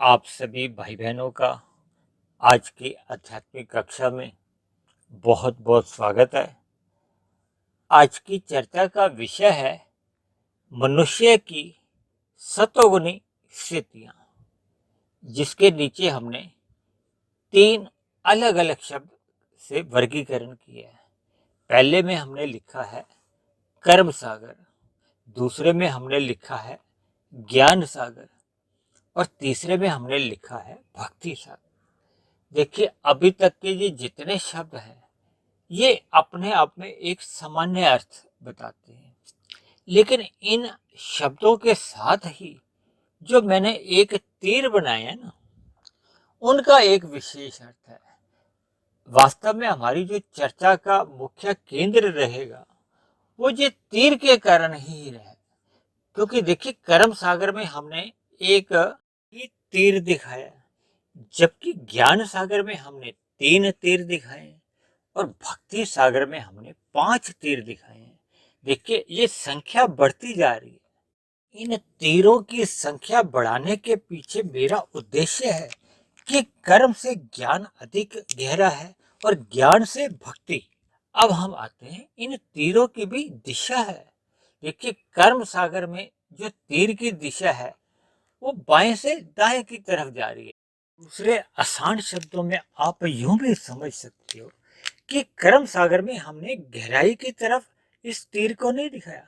आप सभी भाई बहनों का आज की आध्यात्मिक कक्षा में बहुत बहुत स्वागत है। आज की चर्चा का विषय है मनुष्य की सतोगुणी स्थितियां, जिसके नीचे हमने तीन अलग अलग शब्द से वर्गीकरण किया है। पहले में हमने लिखा है कर्म सागर, दूसरे में हमने लिखा है ज्ञान सागर और तीसरे में हमने लिखा है भक्ति सागर। देखिए, अभी तक के ये जितने शब्द हैं ये अपने आप में एक सामान्य अर्थ बताते हैं, लेकिन इन शब्दों के साथ ही जो मैंने एक तीर बनाया है ना, उनका एक विशेष अर्थ है। वास्तव में हमारी जो चर्चा का मुख्य केंद्र रहेगा वो ये तीर के कारण ही रहे, क्योंकि देखिए कर्म सागर में हमने एक ही तीर दिखाया, जबकि ज्ञान सागर में हमने तीन तीर दिखाए और भक्ति सागर में हमने 5 तीर दिखाए हैं। देखिए, ये संख्या बढ़ती जा रही है। इन तीरों की संख्या बढ़ाने के पीछे मेरा उद्देश्य है कि कर्म से ज्ञान अधिक गहरा है और ज्ञान से भक्ति। अब हम आते हैं इन तीरों की भी दिशा है। देखिए, कर्म सागर में जो तीर की दिशा है वो बाएं से दाएं की तरफ जा रही है। दूसरे आसान शब्दों में आप यूं भी समझ सकते हो कि कर्म सागर में हमने गहराई की तरफ इस तीर को नहीं दिखाया,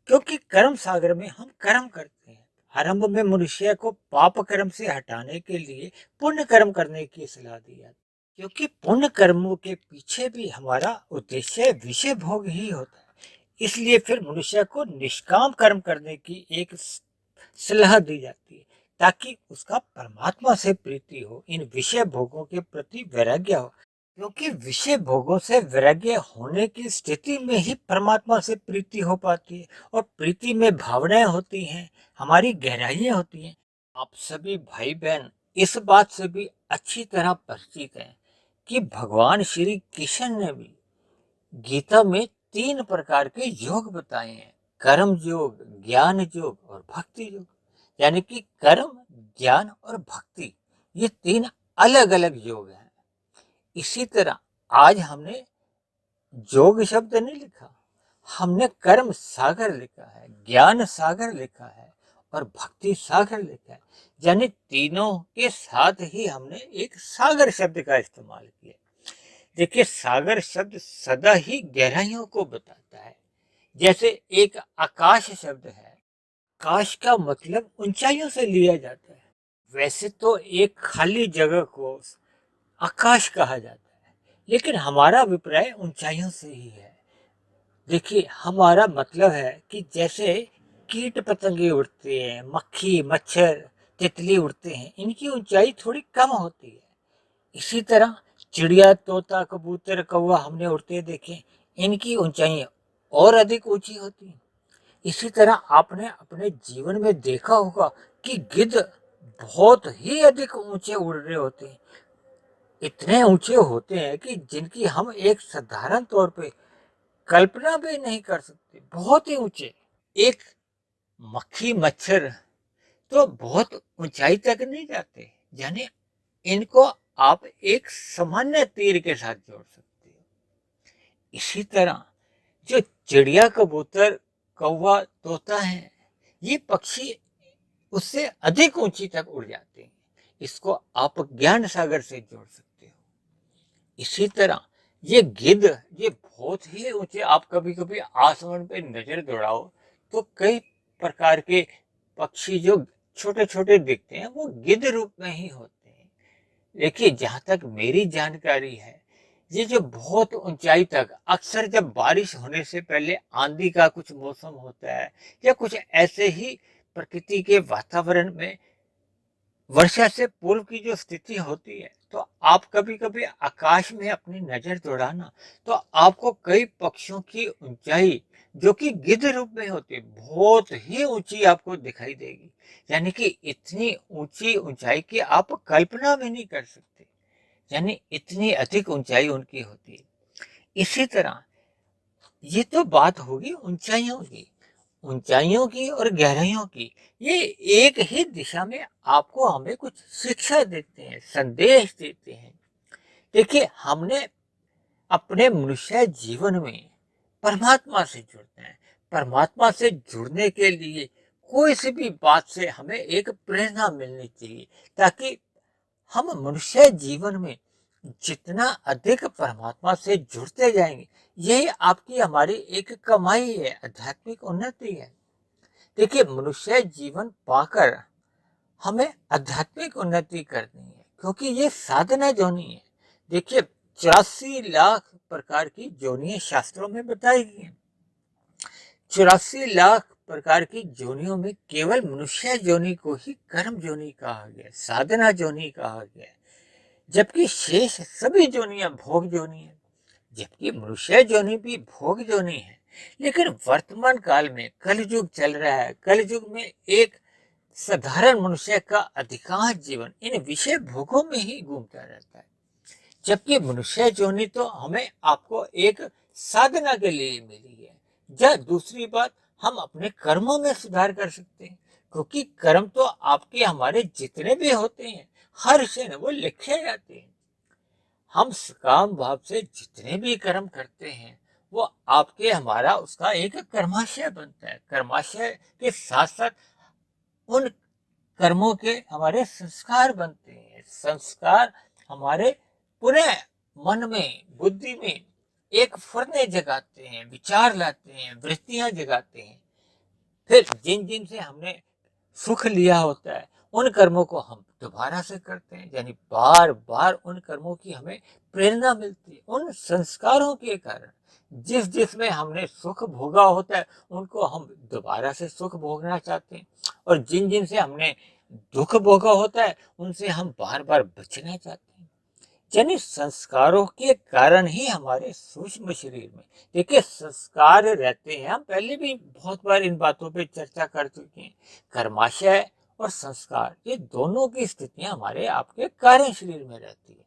क्योंकि कर्म सागर में हम कर्म करते हैं। आरंभ में मनुष्य को पाप कर्म से हटाने के लिए पुण्य कर्म करने की सलाह दी जाती है, क्योंकि पुण्य कर्मों के पीछे भी हमारा उद्देश्य विषय भोग ही होता है। इसलिए फिर मनुष्य को निष्काम कर्म करने की एक सलाह दी जाती है, ताकि उसका परमात्मा से प्रीति हो, इन विषय भोगों के प्रति वैराग्य हो, क्योंकि विषय भोगों से वैराग्य होने की स्थिति में ही परमात्मा से प्रीति हो पाती है और प्रीति में भावनाएं होती हैं, हमारी गहराइयां होती हैं। आप सभी भाई बहन इस बात से भी अच्छी तरह परिचित हैं कि भगवान श्री कृष्ण ने भी गीता में 3 प्रकार के योग बताए हैं, कर्म योग, ज्ञान योग और भक्ति योग। यानी कि कर्म, ज्ञान और भक्ति, ये 3 अलग अलग योग हैं। इसी तरह आज हमने योग शब्द नहीं लिखा, हमने कर्म सागर लिखा है, ज्ञान सागर लिखा है और भक्ति सागर लिखा है। यानी तीनों के साथ ही हमने एक सागर शब्द का इस्तेमाल किया। देखिए, सागर शब्द सदा ही गहराइयों को बताता है। जैसे एक आकाश शब्द है, आकाश का मतलब ऊंचाइयों से लिया जाता है। वैसे तो एक खाली जगह को आकाश कहा जाता है, लेकिन हमारा अभिप्राय ऊंचाइयों से ही है। देखिए, हमारा मतलब है कि जैसे कीट पतंगे उड़ते हैं, मक्खी मच्छर तितली उड़ते हैं, इनकी ऊंचाई थोड़ी कम होती है। इसी तरह चिड़िया, तोता, कबूतर, कौवा हमने उड़ते देखे, इनकी ऊंचाई और अधिक ऊंची होती है। इसी तरह आपने अपने जीवन में देखा होगा कि गिद्ध बहुत ही अधिक ऊंचे उड़ रहे होते हैं। इतने ऊंचे होते हैं कि जिनकी हम एक साधारण तौर पे कल्पना भी नहीं कर सकते, बहुत ही ऊंचे। एक मक्खी मच्छर तो बहुत ऊंचाई तक नहीं जाते, यानी इनको आप एक सामान्य तीर के साथ जोड़ सकते हो। इसी तरह जो चिड़िया, कबूतर, कौवा, तोता है, ये पक्षी उससे अधिक ऊंची तक उड़ जाते हैं। इसको आप ज्ञान सागर से जोड़ सकते हो। इसी तरह ये गिद्ध, ये बहुत ही ऊंचे, आप कभी कभी आसमान पे नजर दौड़ाओ तो कई प्रकार के पक्षी जो छोटे छोटे दिखते हैं वो गिद्ध रूप में ही होते हैं। देखिए, जहां तक मेरी जानकारी है, ये जो बहुत ऊंचाई तक, अक्सर जब बारिश होने से पहले आंधी का कुछ मौसम होता है या कुछ ऐसे ही प्रकृति के वातावरण में वर्षा से पूर्व की जो स्थिति होती है, तो आप कभी कभी आकाश में अपनी नजर दौड़ाना, तो आपको कई पक्षियों की ऊंचाई जो कि गिद्ध रूप में होती है, बहुत ही ऊंची आपको दिखाई देगी। यानी कि इतनी ऊंची ऊंचाई की आप कल्पना भी नहीं कर सकते, यानी इतनी अधिक ऊंचाई उनकी होती है। इसी तरह ये तो बात होगी ऊंचाइयों की। ऊंचाइयों की और गहराइयों की, ये एक ही दिशा में आपको हमें कुछ शिक्षा देते हैं, संदेश देते हैं। देखिए, हमने अपने मनुष्य जीवन में परमात्मा से जुड़ते हैं। परमात्मा से जुड़ने के लिए कोई सी भी बात से हमें एक प्रेरणा मिलनी चाहिए, ताकि हम मनुष्य जीवन में जितना अधिक परमात्मा से जुड़ते जाएंगे, यही आपकी हमारी एक कमाई है, आध्यात्मिक उन्नति है। देखिए, मनुष्य जीवन पाकर हमें आध्यात्मिक उन्नति करनी है, क्योंकि ये साधना जोनी है। देखिए, 84 लाख प्रकार की जोनियां शास्त्रों में बताई गई हैं। 84 लाख प्रकार की जोनियों में केवल मनुष्य जोनी को ही कर्म जोनी कहा गया, साधना जोनी कहा गया, जबकि शेष सभी जोनियां भोग जोनी है। जबकि मनुष्य जोनी भी भोग जोनी है, लेकिन वर्तमान काल में कलयुग चल रहा है। कलयुग में एक साधारण मनुष्य का अधिकांश जीवन इन विषय भोगों में ही घूमता रहता है, जबकि मनुष्य जोनी तो हमें आपको एक साधना के लिए मिली है। या दूसरी बात, हम अपने कर्मों में सुधार कर सकते हैं, क्योंकि कर्म तो आपके हमारे जितने भी होते हैं, हर क्षण वो लिखे जाते हैं। हम सकाम भाव से जितने भी कर्म करते हैं, वो आपके हमारा उसका एक कर्माशय बनता है। कर्माशय के साथ साथ उन कर्मों के हमारे संस्कार बनते हैं। संस्कार हमारे पुनः मन में, बुद्धि में एक फुर्ने जगाते हैं, विचार लाते हैं, वृत्तियां जगाते हैं। फिर जिन जिन से हमने सुख लिया होता है, उन कर्मों को हम दोबारा से करते हैं, यानी बार बार उन कर्मों की हमें प्रेरणा मिलती है। उन संस्कारों के कारण जिस जिसमें हमने सुख भोगा होता है, उनको हम दोबारा से सुख भोगना चाहते हैं, और जिन जिन से हमने दुख भोगा होता है, उनसे हम बार बार बचना चाहते हैं। यानी संस्कारों के कारण ही हमारे सूक्ष्म शरीर में, देखिए, संस्कार रहते हैं। हम पहले भी बहुत बार इन बातों पे चर्चा कर चुके हैं। कर्माशय और संस्कार, ये दोनों की स्थितियां हमारे आपके कार्य शरीर में रहती है।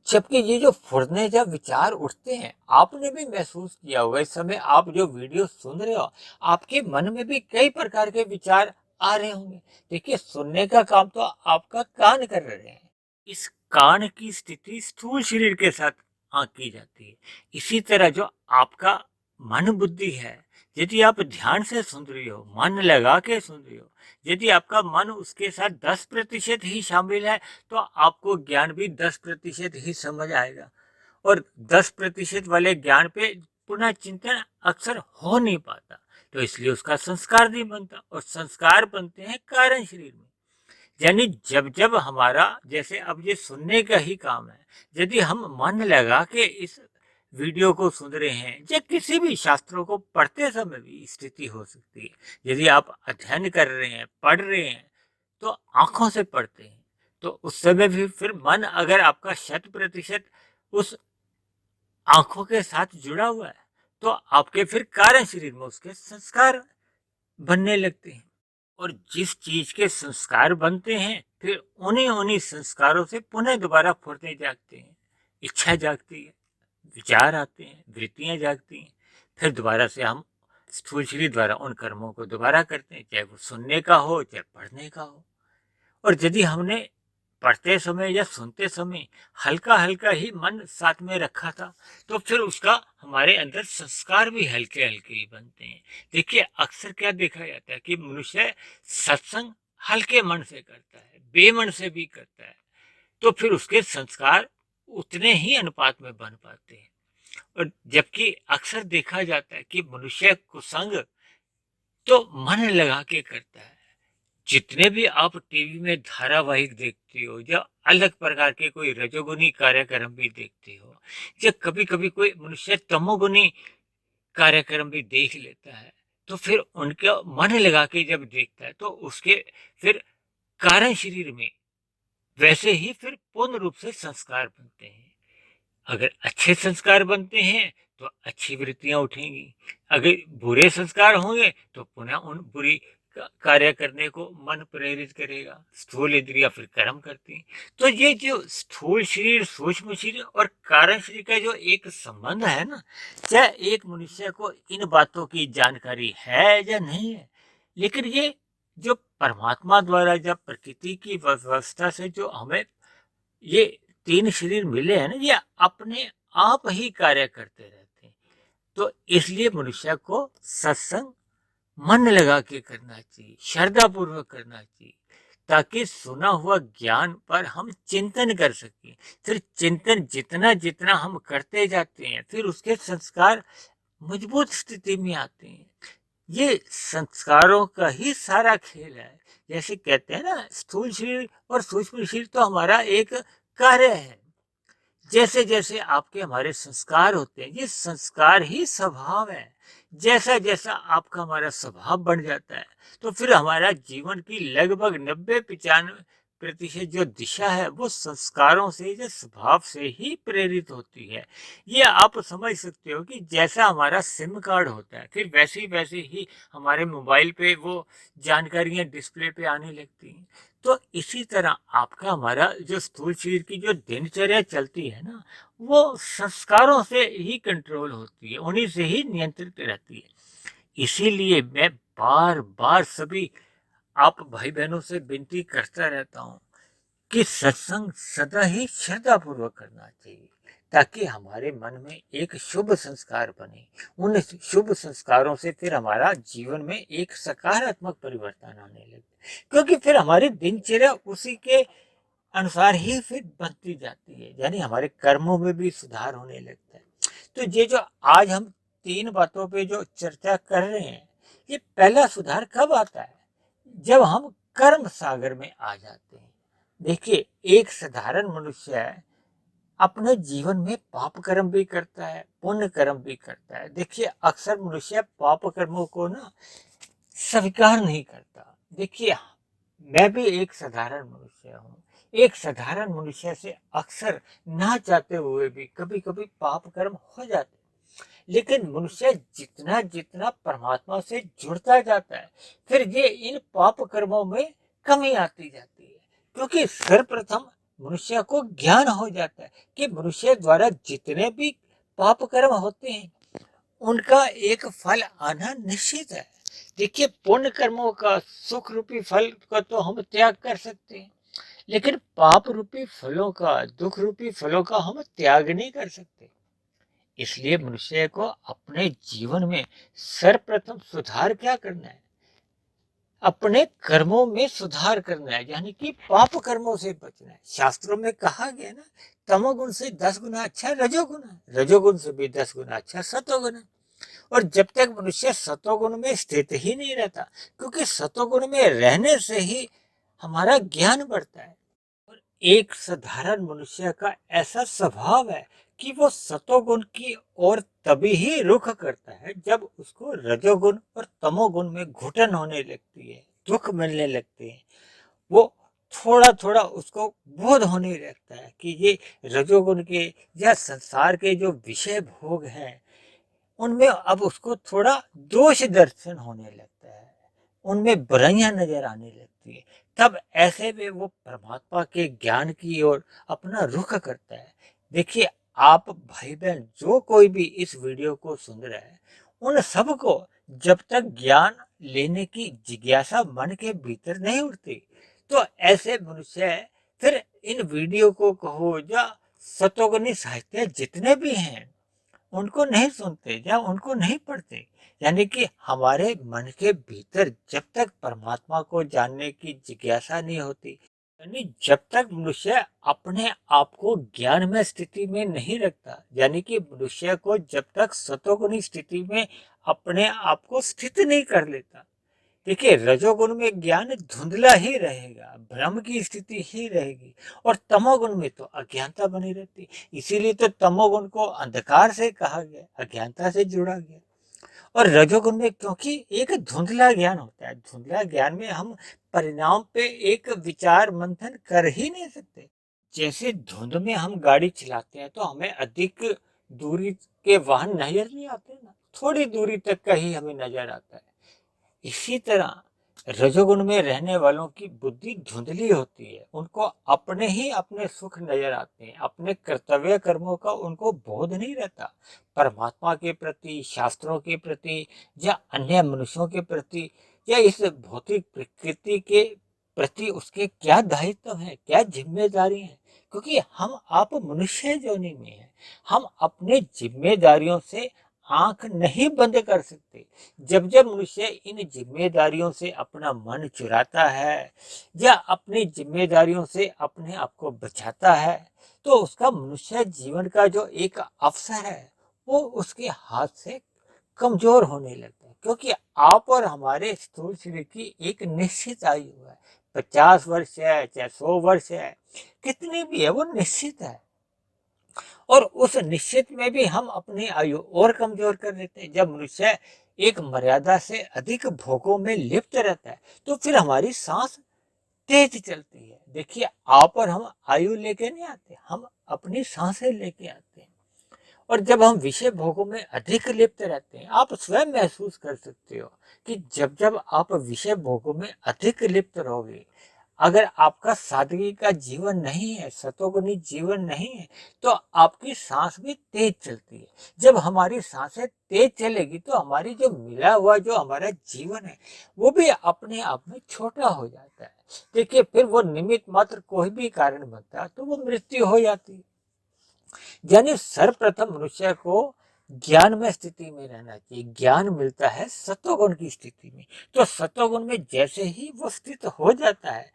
जबकि ये जो फुरने जब विचार उठते हैं, आपने भी महसूस किया होगा, इस समय आप जो वीडियो सुन रहे हो, आपके मन में भी कई प्रकार के विचार आ रहे होंगे। देखिए, सुनने का काम तो आपका कान कर रहे हैं। इस कान की स्थिति स्थूल शरीर के साथ आंकी जाती है। इसी तरह जो आपका मन बुद्धि है, यदि आप ध्यान से सुन रही हो, मन लगा के सुन रही हो, यदि आपका मन उसके साथ 10% ही शामिल है, तो आपको ज्ञान भी 10% ही समझ आएगा, और 10% वाले ज्ञान पे पुनः चिंतन अक्सर हो नहीं पाता। तो इसलिए उसका संस्कार नहीं बनता, और संस्कार बनते हैं कारण शरीर में। यानी जब जब हमारा, जैसे अब ये सुनने का ही काम है, यदि हम मन लगा के इस वीडियो को सुन रहे हैं, या किसी भी शास्त्रों को पढ़ते समय भी स्थिति हो सकती है। यदि आप अध्ययन कर रहे हैं, पढ़ रहे हैं, तो आंखों से पढ़ते हैं, तो उस समय भी फिर मन अगर आपका 100% उस आंखों के साथ जुड़ा हुआ है, तो आपके फिर कारण शरीर में उसके संस्कार बनने लगते हैं। और जिस चीज के संस्कार बनते हैं, फिर उन्हीं उन्हीं संस्कारों से पुनः दोबारा फुर्ते जागते हैं, इच्छा जागती है, विचार आते हैं, वृत्तियां जागती हैं। फिर दोबारा से हम स्थूल शरीर द्वारा उन कर्मों को दोबारा करते हैं, चाहे वो सुनने का हो, चाहे पढ़ने का हो। और यदि हमने पढ़ते समय या सुनते समय हल्का हल्का ही मन साथ में रखा था, तो फिर उसका हमारे अंदर संस्कार भी हल्के हल्के ही बनते हैं। देखिए, अक्सर क्या देखा जाता है कि मनुष्य सत्संग हल्के मन से करता है, बेमन से भी करता है, तो फिर उसके संस्कार उतने ही अनुपात में बन पाते हैं। और जबकि अक्सर देखा जाता है कि मनुष्य कुसंग तो मन लगा के करता है। जितने भी आप टीवी में धारावाहिक देखते हो, या अलग प्रकार के कोई रजोगुनी कार्यक्रम भी देखते हो, या कभी कभी कोई मनुष्य तमोगुनी कार्यक्रम भी देख लेता है, तो फिर उनका मन लगा के जब देखता है, तो उसके फिर कारण शरीर में वैसे ही फिर पूर्ण रूप से संस्कार बनते हैं। अगर अच्छे संस्कार बनते हैं, तो अच्छी वृत्तियां उठेंगी। अगर बुरे संस्कार होंगे, तो पुनः उन बुरी कार्य करने को मन प्रेरित करेगा, स्थूल इंद्रियां फिर कर्म करती हैं। तो ये जो स्थूल शरीर, सूक्ष्म शरीर और कारण शरीर का जो एक संबंध है ना, चाहे एक मनुष्य को इन बातों की जानकारी है या नहीं है, लेकिन ये जो परमात्मा द्वारा जब प्रकृति की व्यवस्था से जो हमें ये तीन शरीर मिले हैं ना, ये अपने आप ही कार्य करते रहते हैं। तो इसलिए मनुष्य को सत्संग मन लगा के करना चाहिए, श्रद्धा पूर्वक करना चाहिए, ताकि सुना हुआ ज्ञान पर हम चिंतन कर सकें। फिर चिंतन जितना जितना हम करते जाते हैं, फिर उसके संस्कार मजबूत स्थिति में आते हैं। ये संस्कारों का ही सारा खेल है। जैसे कहते हैं ना, स्थूल शरीर और सूक्ष्म शरीर तो हमारा एक कार्य है। जैसे जैसे आपके हमारे संस्कार होते हैं, ये संस्कार ही स्वभाव है। जैसा जैसा आपका हमारा स्वभाव बन जाता है, तो फिर हमारा जीवन की लगभग 90-95% जो दिशा है वो संस्कारों से, जो स्वभाव से ही प्रेरित होती है। ये आप समझ सकते हो कि जैसा हमारा सिम कार्ड होता है, फिर वैसे ही हमारे मोबाइल पे वो जानकारियां डिस्प्ले पे आने लगती हैं। तो इसी तरह आपका हमारा जो स्थूल शरीर की जो दिनचर्या चलती है ना, वो संस्कारों से ही कंट्रोल होती है, उन्हीं से ही नियंत्रित रहती है। इसीलिए मैं बार बार सभी आप भाई बहनों से विनती करता रहता हूँ कि सत्संग सदा ही श्रद्धा पूर्वक करना चाहिए, ताकि हमारे मन में एक शुभ संस्कार बने। उन शुभ संस्कारों से फिर हमारा जीवन में एक सकारात्मक परिवर्तन आने लगे, क्योंकि फिर हमारी दिनचर्या उसी के अनुसार ही फिर बनती जाती है, यानी हमारे कर्मों में भी सुधार होने लगता है। तो ये जो आज हम तीन बातों पे जो चर्चा कर रहे हैं, ये पहला सुधार कब आता है? जब हम कर्म सागर में आ जाते हैं। देखिए, एक साधारण मनुष्य है, अपने जीवन में पाप कर्म भी करता है, पुण्य कर्म भी करता है। देखिए, अक्सर मनुष्य पाप कर्मों को ना स्वीकार नहीं करता। देखिए, मैं भी एक साधारण मनुष्य हूँ। एक साधारण मनुष्य से अक्सर ना चाहते हुए भी कभी कभी पाप कर्म हो जाते, लेकिन मनुष्य जितना जितना परमात्मा से जुड़ता जाता है, फिर ये इन पाप कर्मों में कमी आती जाती है। क्योंकि सर्वप्रथम मनुष्य को ज्ञान हो जाता है कि मनुष्य द्वारा जितने भी पाप कर्म होते हैं, उनका एक फल आना निश्चित है। देखिए, पुण्य कर्मों का सुख रूपी फल का तो हम त्याग कर सकते हैं, लेकिन पाप रूपी फलों का, दुख रूपी फलों का हम त्याग नहीं कर सकते। इसलिए मनुष्य को अपने जीवन में सर्वप्रथम सुधार क्या करना है? अपने कर्मों में सुधार करना है, यानी कि पाप कर्मों से बचना है। शास्त्रों में कहा गया ना, तमोगुण से 10 गुना अच्छा रजोगुण है, रजोगुण से भी 10 गुना अच्छा सतोगुण है। और जब तक मनुष्य सतोगुण में स्थित ही नहीं रहता, क्योंकि सतोगुण में रहने से ही हमारा ज्ञान बढ़ता है। और एक साधारण मनुष्य का ऐसा स्वभाव है कि वो सतोगुण की ओर तभी ही रुख करता है जब उसको रजोगुण और तमोगुण में घुटन होने लगती है, दुख मिलने लगते हैं। वो थोड़ा थोड़ा उसको बोध होने लगता है कि ये रजोगुण के या संसार के जो विषय भोग हैं, उनमें अब उसको थोड़ा दोष दर्शन होने लगता है, उनमें बुराइयां नजर आने लगती है। तब ऐसे में वो परमात्मा के ज्ञान की ओर अपना रुख करता है। देखिए, आप भाई बहन जो कोई भी इस वीडियो को सुन रहा है, उन सबको जब तक ज्ञान लेने की जिज्ञासा मन के भीतर नहीं उठती, तो ऐसे मनुष्य फिर इन वीडियो को कहो या सतोगुनी साहित्य जितने भी हैं, उनको नहीं सुनते या उनको नहीं पढ़ते। यानी कि हमारे मन के भीतर जब तक परमात्मा को जानने की जिज्ञासा नहीं होती, यानी जब तक मनुष्य अपने आप को ज्ञान में स्थिति में नहीं रखता, यानी कि मनुष्य को जब तक सतोगुणी स्थिति में अपने आप को स्थित नहीं कर लेता। देखिए, रजोगुण में ज्ञान धुंधला ही रहेगा, भ्रम की स्थिति ही रहेगी, और तमोगुण में तो अज्ञानता बनी रहती। इसीलिए तो तमोगुण को अंधकार से कहा गया, अज्ञानता से जुड़ा गया। और रजोगुण में क्योंकि एक धुंधला ज्ञान होता है, धुंधला ज्ञान में हम परिणाम पे एक विचार मंथन कर ही नहीं सकते। जैसे धुंध में हम गाड़ी चलाते हैं तो हमें अधिक दूरी के वाहन नजर नहीं आते ना, थोड़ी दूरी तक का ही हमें नजर आता है। इसी तरह रजोगुण में रहने वालों की बुद्धि धुंधली होती है, उनको अपने ही अपने सुख नजर आते हैं, अपने कर्तव्य कर्मों का उनको बोध नहीं रहता। परमात्मा के प्रति, शास्त्रों के प्रति या अन्य मनुष्यों के प्रति या इस भौतिक प्रकृति के प्रति उसके क्या दायित्व है, क्या जिम्मेदारी है। क्योंकि हम आप मनुष्य योनि में हैं, हम अपने जिम्मेदारियों से आंख नहीं बंद कर सकते। जब जब मनुष्य इन जिम्मेदारियों से अपना मन चुराता है या अपनी जिम्मेदारियों से अपने आप को बचाता है, तो उसका मनुष्य जीवन का जो एक अवसर है वो उसके हाथ से कमजोर होने लगता है। क्योंकि आप और हमारे स्थूल शरीर की एक निश्चित आयु है, 50 वर्ष है चाहे 100 वर्ष है, कितनी भी है वो निश्चित है। और उस निश्चित में भी हम अपनी आयु और कमजोर कर देते हैं। जब मनुष्य एक मर्यादा से अधिक भोगों में लिप्त रहता है तो फिर हमारी सांस तेज चलती है। देखिए, आप और हम आयु लेके नहीं आते, हम अपनी सांसें लेके आते हैं। और जब हम विषय भोगों में अधिक लिप्त रहते हैं, आप स्वयं महसूस कर सकते हो कि जब जब आप विषय भोगों में अधिक लिप्त रहोगे, अगर आपका सादगी का जीवन नहीं है, सतोगुनी जीवन नहीं है, तो आपकी सांस भी तेज चलती है। जब हमारी सांसें तेज चलेगी तो हमारी जो मिला हुआ जो हमारा जीवन है वो भी अपने आप में छोटा हो जाता है। देखिए, फिर वो निमित्त मात्र कोई भी कारण बनता है तो वो मृत्यु हो जाती है। यानी सर्वप्रथम मनुष्य को ज्ञान में स्थिति में रहना चाहिए। ज्ञान मिलता है सत्वगुण की स्थिति में, तो सत्वगुण में जैसे ही वो स्थित हो जाता है,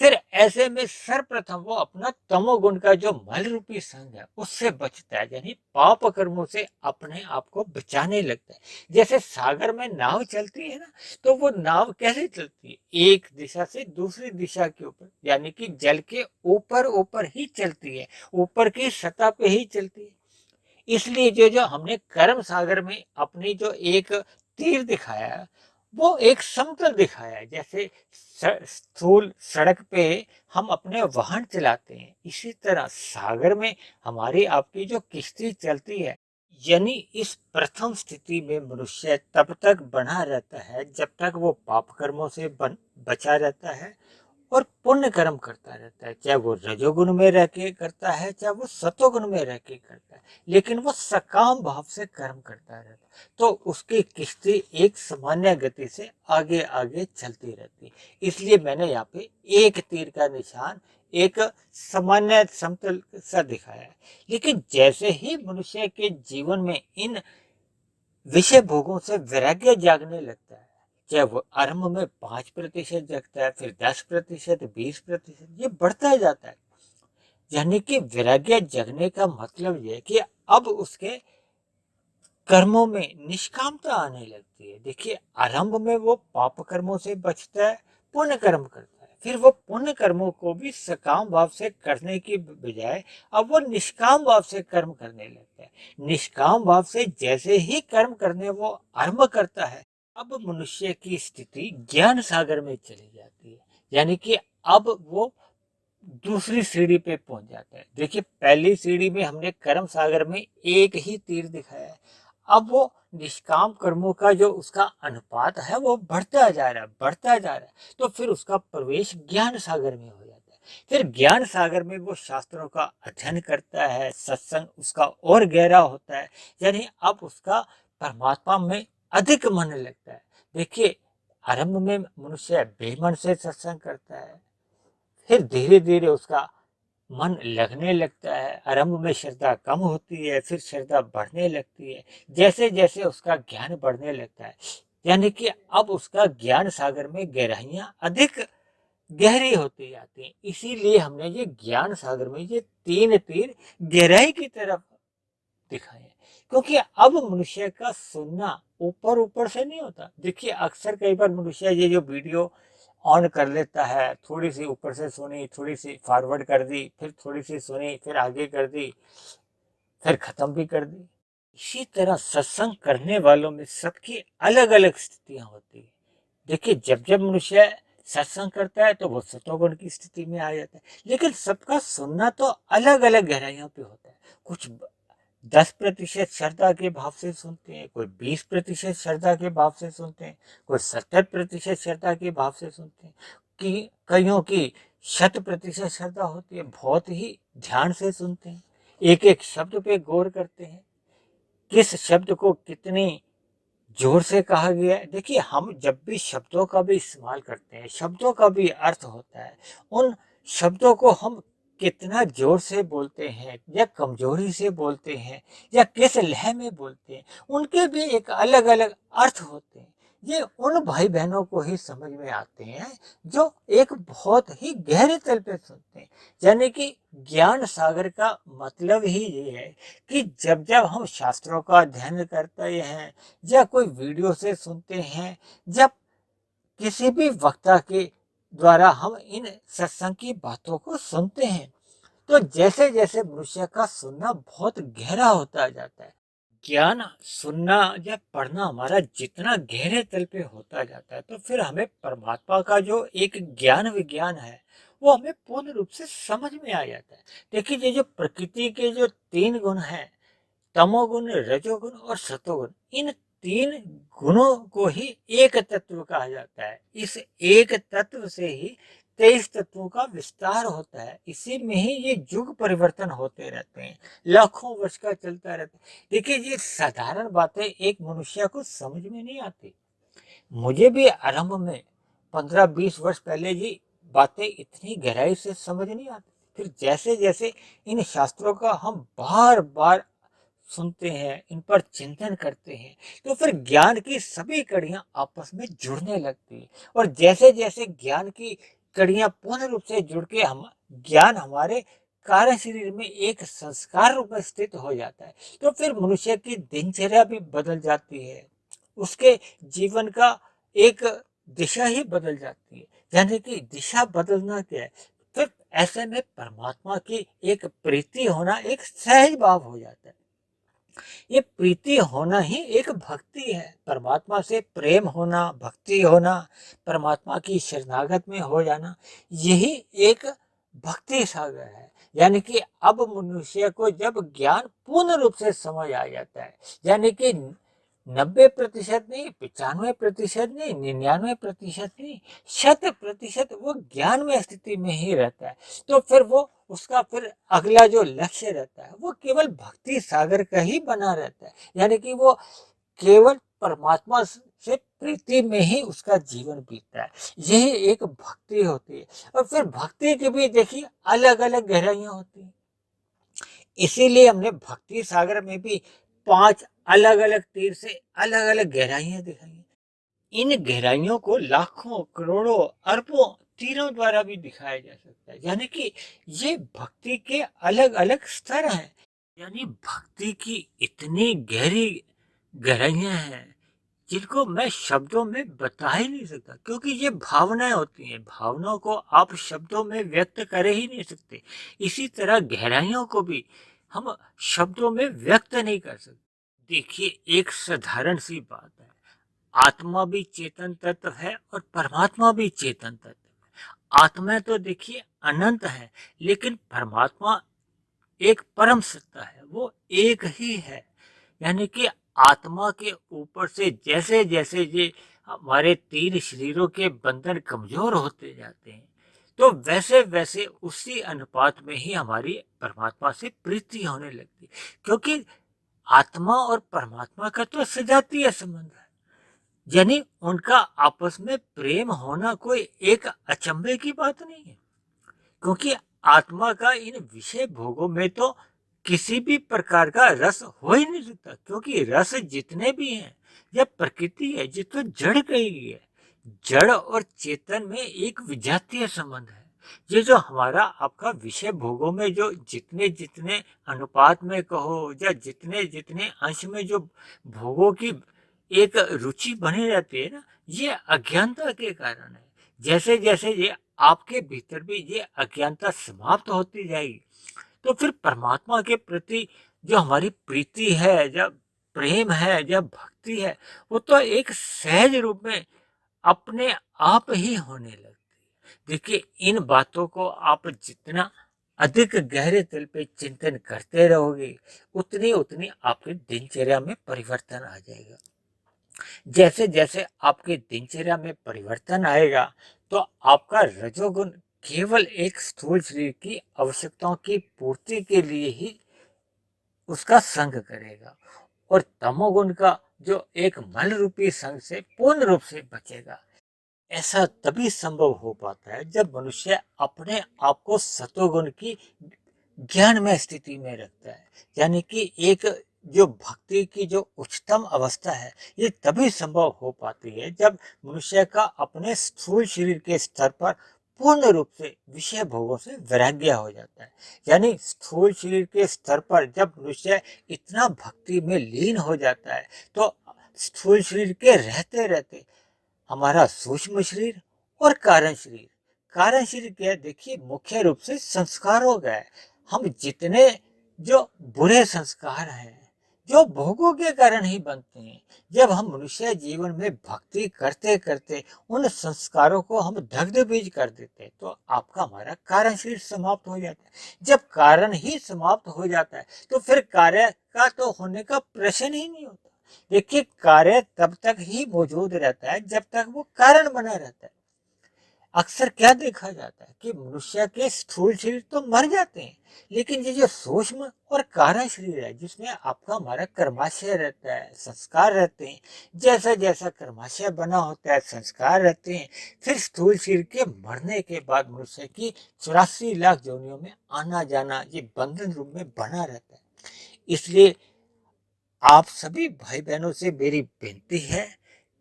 फिर ऐसे में सर्वप्रथम वो अपना तमोगुण का जो मल रूपी संग है उससे बचता है, यानी पाप कर्मों से अपने आप को बचाने लगता है। जैसे सागर में नाव चलती है ना, तो वो नाव कैसे चलती है, एक दिशा से दूसरी दिशा के ऊपर, यानी कि जल के ऊपर ऊपर ही चलती है, ऊपर की सतह पे ही चलती है। इसलिए जो जो हमने कर्म सागर में अपनी जो एक तीर दिखाया वो एक समतल दिखाया है। जैसे स्थूल सड़क पे हम अपने वाहन चलाते हैं, इसी तरह सागर में हमारी आपकी जो किश्ती चलती है। यानी इस प्रथम स्थिति में मनुष्य तब तक बना रहता है जब तक वो पाप कर्मों से बचा रहता है और पुण्य कर्म करता रहता है, चाहे वो रजोगुण में रह के करता है चाहे वो सतोगुण में रह के करता है, लेकिन वो सकाम भाव से कर्म करता रहता है, तो उसकी किश्ती एक सामान्य गति से आगे आगे चलती रहती है। इसलिए मैंने यहाँ पे एक तीर का निशान एक सामान्य समतल सा दिखाया है। लेकिन जैसे ही मनुष्य के जीवन में इन विषय भोगों से वैराग्य जागने लगता है, चाहे वो आरंभ में 5% जगता है, फिर 10%, 20%, ये बढ़ता जाता है। यानी कि वैराग्य जगने का मतलब ये है कि अब उसके कर्मों में निष्कामता आने लगती है। देखिए, आरंभ में वो पाप कर्मों से बचता है, पुण्य कर्म करता है, फिर वो पुण्य कर्मों को भी सकाम भाव से करने की बजाय अब वो निष्काम भाव से कर्म करने लगता है। निष्काम भाव से जैसे ही कर्म करने वो आरंभ करता है, अब मनुष्य की स्थिति ज्ञान सागर में चली जाती है। यानी कि अब वो दूसरी सीढ़ी पे पहुंच जाता है। देखिए, पहली सीढ़ी में हमने कर्म सागर में एक ही तीर दिखाया है, अब वो निष्काम कर्मों का जो उसका अनुपात है वो बढ़ता जा रहा है, बढ़ता जा रहा है, तो फिर उसका प्रवेश ज्ञान सागर में हो जाता है। फिर ज्ञान सागर में वो शास्त्रों का अध्ययन करता है, सत्संग उसका और गहरा होता है, यानी अब उसका परमात्मा में अधिक मन लगता है। देखिए, आरंभ में मनुष्य बेमन से सत्संग करता है, फिर धीरे धीरे उसका मन लगने लगता है। आरंभ में श्रद्धा कम होती है, फिर श्रद्धा बढ़ने लगती है, जैसे जैसे उसका ज्ञान बढ़ने लगता है। यानी कि अब उसका ज्ञान सागर में गहराइयां अधिक गहरी होती जाती हैं। इसीलिए हमने ये ज्ञान सागर में ये 3 तीर गहराई की तरफ दिखाए हैं। क्योंकि अब मनुष्य का सुनना ऊपर ऊपर से नहीं होता। देखिए, अक्सर कई बार मनुष्य ये जो वीडियो ऑन कर लेता है, थोड़ी सी ऊपर से सुनी, थोड़ी सी फॉरवर्ड कर दी, फिर थोड़ी सी सुनी, फिर आगे कर दी, फिर खत्म भी कर दी। इसी तरह सत्संग करने वालों में सबकी अलग अलग स्थितियां होती है। देखिए, जब जब मनुष्य सत्संग करता है तो वो सतोगुण की स्थिति में आ जाता है, लेकिन सबका सुनना तो अलग अलग गहराइयों पे होता है। कुछ 10% श्रद्धा के भाव से सुनते हैं, कोई 20% श्रद्धा के भाव से सुनते हैं, कोई 70% श्रद्धा के भाव से सुनते हैं, कि कईयों की 100% श्रद्धा होती है, बहुत ही ध्यान से सुनते हैं, एक एक शब्द पे गौर करते हैं, किस शब्द को कितनी जोर से कहा गया है। देखिए, हम जब भी शब्दों का भी इस्तेमाल करते हैं, शब्दों का भी अर्थ होता है, उन शब्दों को हम कितना जोर से बोलते हैं या कमजोरी से बोलते हैं या किस लय में बोलते हैं, उनके भी एक अलग अलग अर्थ होते हैं। ये उन भाई बहनों को ही समझ में आते हैं जो एक बहुत ही गहरे तल पे सुनते हैं। यानी कि ज्ञान सागर का मतलब ही ये है कि जब जब हम शास्त्रों का अध्ययन करते हैं या कोई वीडियो से सुनते हैं, जब किसी भी वक्ता के द्वारा हम इन सत्संग की बातों को सुनते हैं, तो जैसे जैसे मनुष्य का सुनना बहुत गहरा होता जाता है, ज्ञान सुनना या पढ़ना हमारा जितना गहरे तल पे होता जाता है, तो फिर हमें परमात्मा का जो एक ज्ञान विज्ञान है वो हमें पूर्ण रूप से समझ में आ जाता है। देखिए, ये जो प्रकृति के जो 3 गुण हैं, तमोगुण, रजोगुण और सतोगुण, इन 3 गुणों को ही एक तत्व कहा जाता है। इस एक तत्व से ही 23 तत्वों का विस्तार होता है, इसी में ही ये युग परिवर्तन होते रहते हैं, लाखों वर्ष का चलता रहता है। देखिए, ये साधारण बातें एक मनुष्य को समझ में नहीं आती। मुझे भी आरंभ में 15-20 वर्ष पहले ये बातें इतनी गहराई से समझ नहीं आती। फिर जैसे जैसे इन शास्त्रों का हम बार बार सुनते हैं, इन पर चिंतन करते हैं, तो फिर ज्ञान की सभी कड़ियां आपस में जुड़ने लगती है। और जैसे जैसे ज्ञान की कड़ियां पूर्ण रूप से जुड़ के हम ज्ञान हमारे कार्य शरीर में एक संस्कार रूप में स्थित हो जाता है, तो फिर मनुष्य की दिनचर्या भी बदल जाती है, उसके जीवन का एक दिशा ही बदल जाती है। यानी कि दिशा बदलना क्या है, फिर ऐसे में परमात्मा की एक प्रीति होना एक सहज भाव हो जाता है। ये प्रीति होना ही एक भक्ति है, परमात्मा से प्रेम होना, भक्ति होना, परमात्मा की शरणागत में हो जाना, यही एक भक्ति सागर है। यानी कि अब मनुष्य को जब ज्ञान पूर्ण रूप से समझ आ जाता है, यानी कि 90% नहीं, 95% नहीं, 99% नहीं, 100% वो ज्ञान में स्थिति में ही रहता है, तो फिर वो उसका फिर अगला जो लक्ष्य रहता है वो केवल भक्ति सागर का ही बना रहता है। यानी कि वो केवल परमात्मा से प्रीति में ही उसका जीवन बीतता है। यही एक भक्ति होती है। और फिर भक्ति की भी देखिए अलग अलग गहराइयां होती हैं, इसीलिए हमने भक्ति सागर में भी 5 अलग अलग तीर से अलग अलग गहराइयां दिखाई। इन गहराइयों को लाखों, करोड़ों, अरबों तीरों द्वारा भी दिखाया जा सकता है। यानी कि ये भक्ति के अलग अलग स्तर हैं। यानी भक्ति की इतनी गहरी गहराइयां हैं जिनको मैं शब्दों में बता ही नहीं सकता, क्योंकि ये भावनाएं होती हैं, भावनाओं को आप शब्दों में व्यक्त कर ही नहीं सकते। इसी तरह गहराइयों को भी हम शब्दों में व्यक्त नहीं कर सकते। देखिए, एक साधारण सी बात है, आत्मा भी चेतन तत्व है और परमात्मा भी चेतन तत्व है। आत्मा तो देखिए अनंत है, लेकिन परमात्मा एक परम सत्ता है, वो एक ही है। यानी कि आत्मा के ऊपर से जैसे जैसे ये हमारे 3 शरीरों के बंधन कमजोर होते जाते हैं, तो वैसे वैसे उसी अनुपात में ही हमारी परमात्मा से प्रीति होने लगती है, क्योंकि आत्मा और परमात्मा का तो सजातीय संबंध है। यानी उनका आपस में प्रेम होना कोई एक अचंभे की बात नहीं है, क्योंकि आत्मा का इन विषय भोगों में तो किसी भी प्रकार का रस हो ही नहीं सकता, क्योंकि रस जितने भी हैं यह प्रकृति है, ये तो जड़ कही गई है। जड़ और चेतन में एक विजातीय संबंध है। ये जो हमारा आपका विषय भोगों में जो जितने जितने अनुपात में कहो या जितने जितने अंश में जो भोगों की एक रुचि बनी रहती है ना, ये अज्ञानता के कारण है। जैसे जैसे ये आपके भीतर भी ये अज्ञानता समाप्त होती जाएगी, तो फिर परमात्मा के प्रति जो हमारी प्रीति है या प्रेम है या भक्ति है, वो तो एक सहज रूप में अपने आप ही होने लगती है। देखिए, इन बातों को आप जितना अधिक गहरे तल पे चिंतन करते रहोगे, उतनी उतनी आपकी दिनचर्या में परिवर्तन आ जाएगा। जैसे जैसे आपकी दिनचर्या में परिवर्तन आएगा, तो आपका रजोगुण केवल एक स्थूल शरीर की आवश्यकताओं की पूर्ति के लिए ही उसका संग करेगा, और तमोगुण का जो एक मल रूपी संग से पूर्ण रूप से बचेगा। ऐसा तभी संभव हो पाता है जब मनुष्य अपने आप को सतोगुण की ज्ञान में स्थिति में रखता है। यानी कि एक जो भक्ति की जो उच्चतम अवस्था है, ये तभी संभव हो पाती है जब मनुष्य का अपने स्थूल शरीर के स्तर पर पूर्ण रूप से विषय भोगों से वैराग्य हो जाता है। यानी स्थूल शरीर के स्तर पर जब मनुष्य इतना भक्ति में लीन हो जाता है, तो स्थूल शरीर के रहते रहते हमारा सूक्ष्म शरीर और कारण शरीर क्या है, देखिए मुख्य रूप से संस्कार हो गया है। हम जितने जो बुरे संस्कार हैं, जो भोगों के कारण ही बनते हैं, जब हम मनुष्य जीवन में भक्ति करते करते उन संस्कारों को हम दग्ध बीज कर देते हैं, तो आपका हमारा कारण शरीर समाप्त हो जाता है। जब कारण ही समाप्त हो जाता है, तो फिर कार्य का तो होने का प्रश्न ही नहीं होता। देखिए, कार्य तब तक ही मौजूद रहता है जब तक वो कारण बना रहता है। अक्सर क्या देखा जाता है कि मनुष्य के स्थूल शरीर तो मर जाते हैं, लेकिन ये जो सूक्ष्म और कारण शरीर है, जिसमें आपका हमारा कर्माशय रहता है, संस्कार रहते हैं, जैसा जैसा कर्माशय बना होता है, संस्कार रहते हैं, फिर स्थूल शरीर के मरने के बाद मनुष्य की 84 लाख योनियों में आना जाना ये बंधन रूप में बना रहता है। इसलिए आप सभी भाई बहनों से मेरी विनती है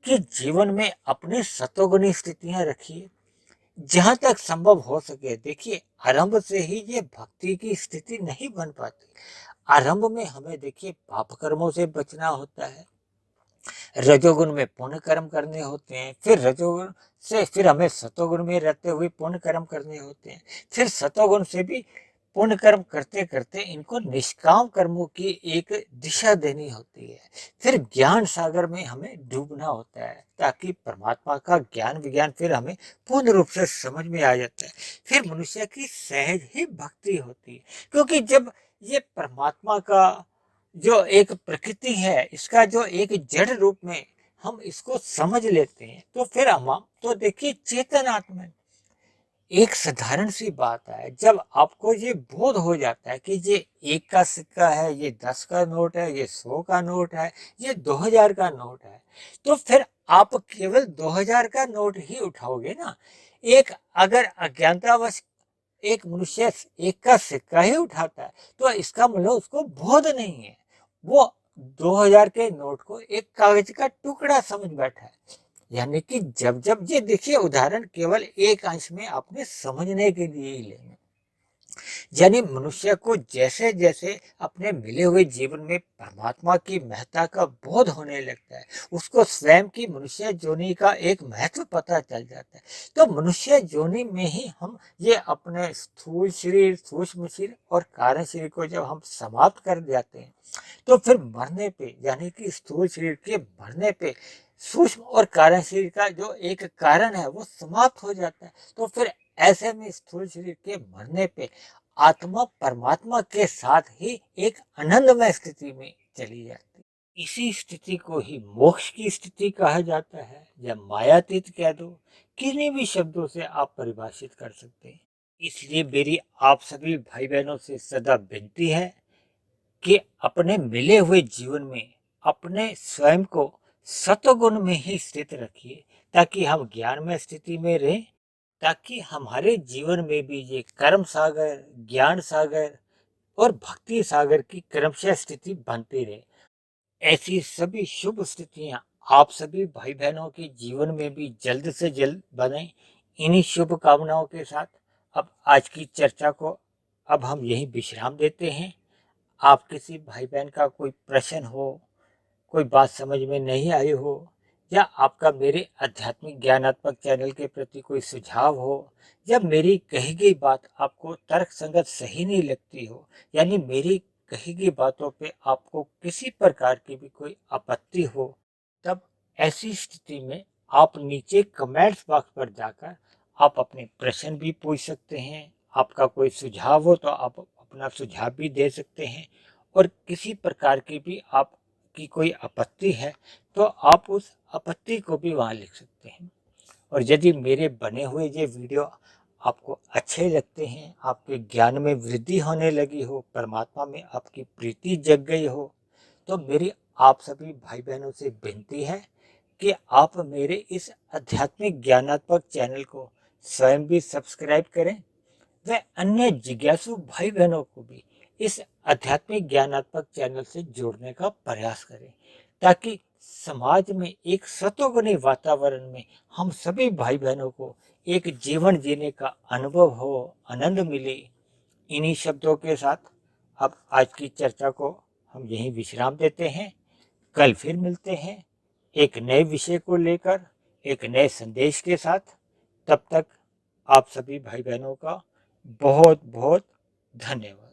कि जीवन में अपने सतोगुणी स्थितियां रखिए, जहां तक संभव हो सके। देखिए, आरंभ से ही ये भक्ति की स्थिति नहीं बन पाती। आरंभ में हमें देखिए पाप कर्मों से बचना होता है, रजोगुण में पुण्य कर्म करने होते हैं, फिर रजोगुण से फिर हमें सतोगुण में रहते हुए पुण्य कर्म करने होते हैं, फिर सतोगुण से भी पुण्य कर्म करते करते इनको निष्काम कर्मों की एक दिशा देनी होती है। फिर ज्ञान सागर में हमें डूबना होता है, ताकि परमात्मा का ज्ञान विज्ञान फिर हमें पूर्ण रूप से समझ में आ जाता है। फिर मनुष्य की सहज ही भक्ति होती है, क्योंकि जब ये परमात्मा का जो एक प्रकृति है, इसका जो एक जड़ रूप में हम इसको समझ लेते हैं, तो फिर हम तो देखिए चेतन आत्मा है। एक साधारण सी बात है, जब आपको ये बोध हो जाता है कि ये 1 का सिक्का है, ये 10 का नोट है, ये 100 का नोट है, ये 2000 का नोट है, तो फिर आप केवल 2000 का नोट ही उठाओगे ना। एक अगर अज्ञानतावश एक मनुष्य 1 का सिक्का ही उठाता है, तो इसका मतलब उसको बोध नहीं है। वो 2000 के नोट को एक कागज का टुकड़ा समझ बैठा है। यानी कि जब जब ये देखिए उदाहरण केवल एक अंश में आपने समझने के लिए ही लेंगे। यानी मनुष्य को जैसे जैसे अपने मिले हुए जीवन में परमात्मा की महत्ता का बोध होने लगता है, उसको स्वयं की मनुष्य जोनि का एक महत्व पता चल जाता है, तो मनुष्य जोनि में ही हम ये अपने स्थूल शरीर, सूक्ष्म शरीर और कारण शरीर को जब हम समाप्त कर जाते हैं, तो फिर मरने पे, यानी कि स्थूल शरीर के मरने पे सूक्ष्म और कारण शरीर का जो एक कारण है वो समाप्त हो जाता है। तो फिर ऐसे में स्थूल शरीर के मरने पे आत्मा परमात्मा के साथ ही एक आनंदमय स्थिति में चली जाती है। इसी स्थिति को ही मोक्ष की स्थिति कहा जाता है, या मायातीत कह दो, किन्हीं भी शब्दों से आप परिभाषित कर सकते हैं। इसलिए मेरी आप सभी भाई बहनों से सदा विनती है कि अपने मिले हुए जीवन में अपने स्वयं को सतगुण में ही स्थित रखिए, ताकि हम ज्ञान में स्थिति में रहें, ताकि हमारे जीवन में भी ये कर्म सागर, ज्ञान सागर और भक्ति सागर की क्रमशः स्थिति बनती रहे। ऐसी सभी शुभ स्थितियां आप सभी भाई बहनों के जीवन में भी जल्द से जल्द बने। इन्हीं शुभ कामनाओं के साथ अब आज की चर्चा को अब हम यहीं विश्राम देते हैं। आप किसी भाई बहन का कोई प्रश्न हो, कोई बात समझ में नहीं आई हो, या आपका मेरे आध्यात्मिक ज्ञानात्मक चैनल के प्रति कोई सुझाव हो, या मेरी कही गई बात आपको तर्क संगत सही नहीं लगती हो, यानी मेरी कही गई बातों पे आपको किसी प्रकार की भी कोई आपत्ति हो, तब ऐसी स्थिति में आप नीचे कमेंट्स बॉक्स पर जाकर आप अपने प्रश्न भी पूछ सकते हैं, आपका कोई सुझाव हो तो आप अपना सुझाव भी दे सकते हैं, और किसी प्रकार की भी आपकी कोई आपत्ति है तो आप उस आपत्ति को भी वहाँ लिख सकते हैं। और यदि मेरे बने हुए ये वीडियो आपको अच्छे लगते हैं, आपके ज्ञान में वृद्धि होने लगी हो, परमात्मा में आपकी प्रीति जग गई हो, तो मेरी आप सभी भाई बहनों से विनती है कि आप मेरे इस आध्यात्मिक ज्ञानात्मक चैनल को स्वयं भी सब्सक्राइब करें व अन्य जिज्ञासु भाई बहनों को भी इस आध्यात्मिक ज्ञानात्मक चैनल से जोड़ने का प्रयास करें, ताकि समाज में एक सतोगुणी वातावरण में हम सभी भाई बहनों को एक जीवन जीने का अनुभव हो, आनंद मिले। इन्हीं शब्दों के साथ अब आज की चर्चा को हम यहीं विश्राम देते हैं। कल फिर मिलते हैं एक नए विषय को लेकर, एक नए संदेश के साथ। तब तक आप सभी भाई बहनों का बहुत बहुत धन्यवाद।